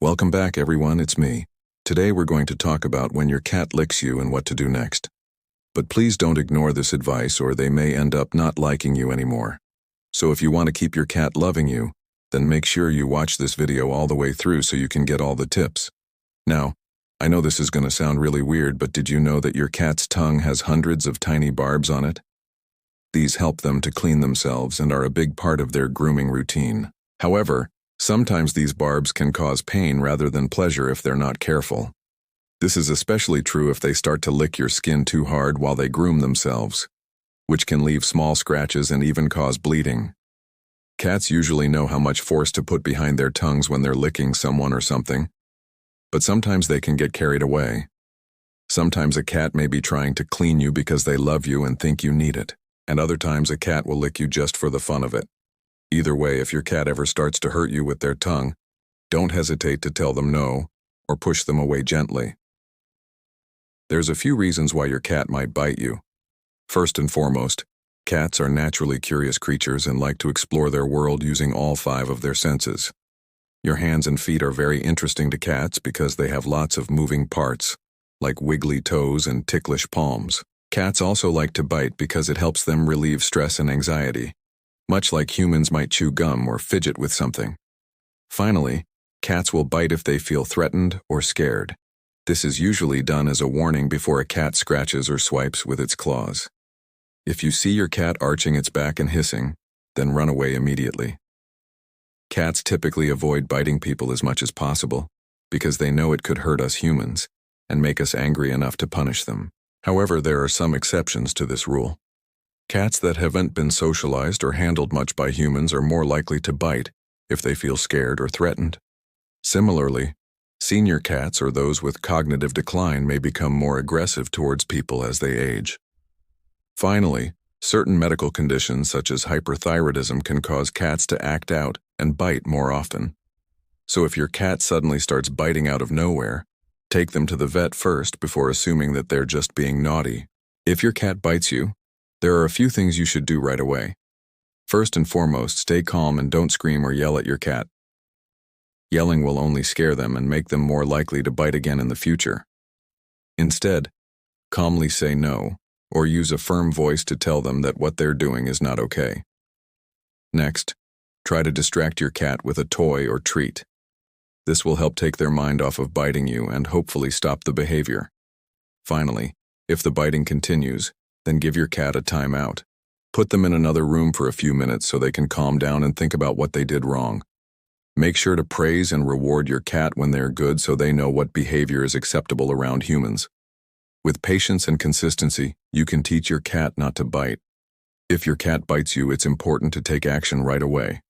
Welcome back, everyone, it's me. Today we're going to talk about when your cat licks you and what to do next. But please don't ignore this advice or they may end up not liking you anymore. So if you want to keep your cat loving you, then make sure you watch this video all the way through so you can get all the tips. Now, I know this is going to sound really weird, but did you know that your cat's tongue has hundreds of tiny barbs on it? These help them to clean themselves and are a big part of their grooming routine. However, sometimes these barbs can cause pain rather than pleasure if they're not careful. This is especially true if they start to lick your skin too hard while they groom themselves, which can leave small scratches and even cause bleeding. Cats usually know how much force to put behind their tongues when they're licking someone or something, but sometimes they can get carried away. Sometimes a cat may be trying to clean you because they love you and think you need it, and other times a cat will lick you just for the fun of it. Either way, if your cat ever starts to hurt you with their tongue, don't hesitate to tell them no or push them away gently. There's a few reasons why your cat might bite you. First and foremost, cats are naturally curious creatures and like to explore their world using all 5 of their senses. Your hands and feet are very interesting to cats because they have lots of moving parts, like wiggly toes and ticklish palms. Cats also like to bite because it helps them relieve stress and anxiety, much like humans might chew gum or fidget with something. Finally, cats will bite if they feel threatened or scared. This is usually done as a warning before a cat scratches or swipes with its claws. If you see your cat arching its back and hissing, then run away immediately. Cats typically avoid biting people as much as possible because they know it could hurt us humans and make us angry enough to punish them. However, there are some exceptions to this rule. Cats that haven't been socialized or handled much by humans are more likely to bite if they feel scared or threatened. Similarly, senior cats or those with cognitive decline may become more aggressive towards people as they age. Finally, certain medical conditions such as hyperthyroidism can cause cats to act out and bite more often. So if your cat suddenly starts biting out of nowhere, take them to the vet first before assuming that they're just being naughty. If your cat bites you, there are a few things you should do right away. First and foremost, stay calm and don't scream or yell at your cat. Yelling will only scare them and make them more likely to bite again in the future. Instead, calmly say no, or use a firm voice to tell them that what they're doing is not okay. Next, try to distract your cat with a toy or treat. This will help take their mind off of biting you and hopefully stop the behavior. Finally, if the biting continues, then give your cat a timeout. Put them in another room for a few minutes so they can calm down and think about what they did wrong. Make sure to praise and reward your cat when they're good so they know what behavior is acceptable around humans. With patience and consistency, you can teach your cat not to bite. If your cat bites you, it's important to take action right away.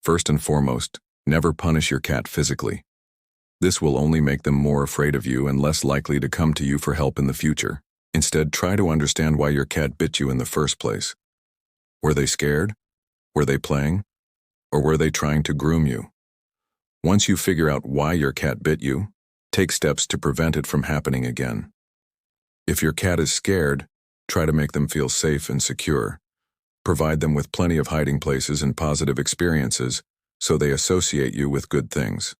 First and foremost, never punish your cat physically. This will only make them more afraid of you and less likely to come to you for help in the future. Instead, try to understand why your cat bit you in the first place. Were they scared? Were they playing? Or were they trying to groom you? Once you figure out why your cat bit you, take steps to prevent it from happening again. If your cat is scared, try to make them feel safe and secure. Provide them with plenty of hiding places and positive experiences so they associate you with good things.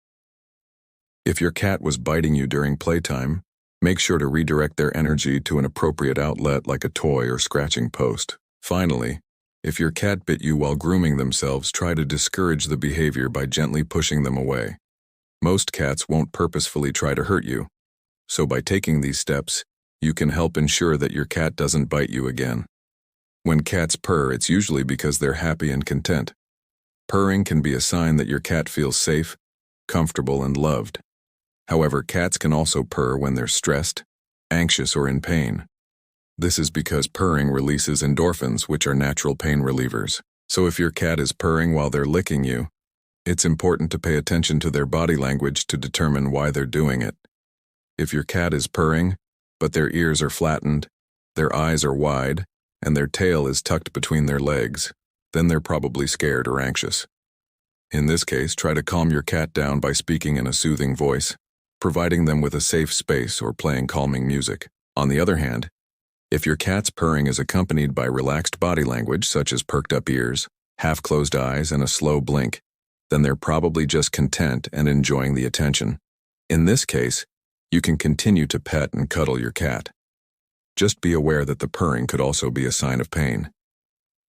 If your cat was biting you during playtime, make sure to redirect their energy to an appropriate outlet like a toy or scratching post. Finally, if your cat bit you while grooming themselves, try to discourage the behavior by gently pushing them away. Most cats won't purposefully try to hurt you, so by taking these steps, you can help ensure that your cat doesn't bite you again. When cats purr, it's usually because they're happy and content. Purring can be a sign that your cat feels safe, comfortable, and loved. However, cats can also purr when they're stressed, anxious, or in pain. This is because purring releases endorphins, which are natural pain relievers. So if your cat is purring while they're licking you, it's important to pay attention to their body language to determine why they're doing it. If your cat is purring, but their ears are flattened, their eyes are wide, and their tail is tucked between their legs, then they're probably scared or anxious. In this case, try to calm your cat down by speaking in a soothing voice, providing them with a safe space or playing calming music. On the other hand, if your cat's purring is accompanied by relaxed body language such as perked up ears, half-closed eyes, and a slow blink, then they're probably just content and enjoying the attention. In this case, you can continue to pet and cuddle your cat. Just be aware that the purring could also be a sign of pain.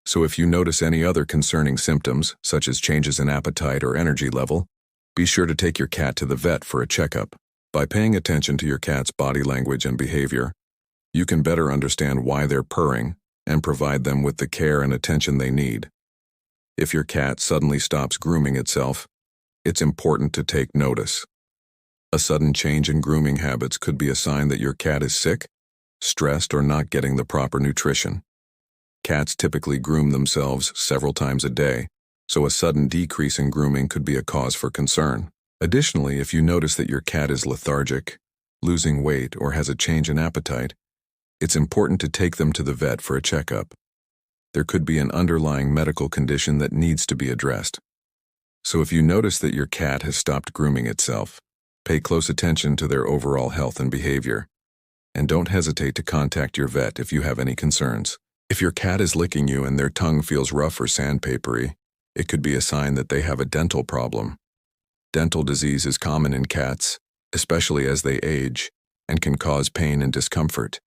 So if you notice any other concerning symptoms, such as changes in appetite or energy level, be sure to take your cat to the vet for a checkup. By paying attention to your cat's body language and behavior, you can better understand why they're purring and provide them with the care and attention they need. If your cat suddenly stops grooming itself, it's important to take notice. A sudden change in grooming habits could be a sign that your cat is sick, stressed, or not getting the proper nutrition. Cats typically groom themselves several times a day, so a sudden decrease in grooming could be a cause for concern. Additionally, if you notice that your cat is lethargic, losing weight, or has a change in appetite, it's important to take them to the vet for a checkup. There could be an underlying medical condition that needs to be addressed. So if you notice that your cat has stopped grooming itself, pay close attention to their overall health and behavior, and don't hesitate to contact your vet if you have any concerns. If your cat is licking you and their tongue feels rough or sandpapery, it could be a sign that they have a dental problem. Dental disease is common in cats, especially as they age, and can cause pain and discomfort.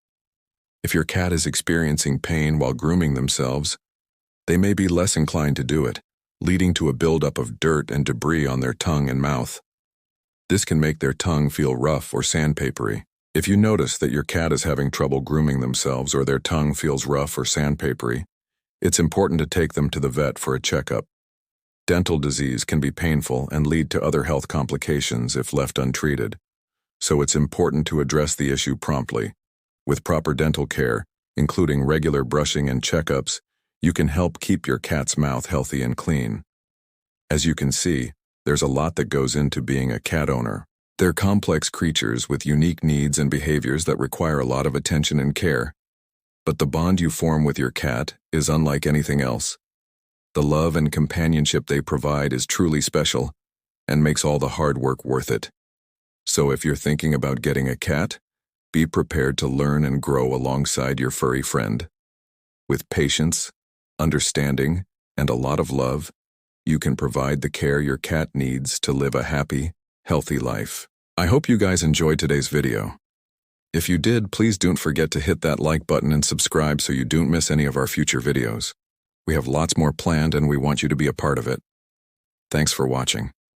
If your cat is experiencing pain while grooming themselves, they may be less inclined to do it, leading to a buildup of dirt and debris on their tongue and mouth. This can make their tongue feel rough or sandpapery. If you notice that your cat is having trouble grooming themselves or their tongue feels rough or sandpapery, it's important to take them to the vet for a checkup. Dental disease can be painful and lead to other health complications if left untreated, so it's important to address the issue promptly. With proper dental care, including regular brushing and checkups, you can help keep your cat's mouth healthy and clean. As you can see, there's a lot that goes into being a cat owner. They're complex creatures with unique needs and behaviors that require a lot of attention and care. But the bond you form with your cat is unlike anything else. The love and companionship they provide is truly special and makes all the hard work worth it. So if you're thinking about getting a cat, be prepared to learn and grow alongside your furry friend. With patience, understanding, and a lot of love, you can provide the care your cat needs to live a happy, healthy life. I hope you guys enjoyed today's video. If you did, please don't forget to hit that like button and subscribe so you don't miss any of our future videos. We have lots more planned and we want you to be a part of it. Thanks for watching.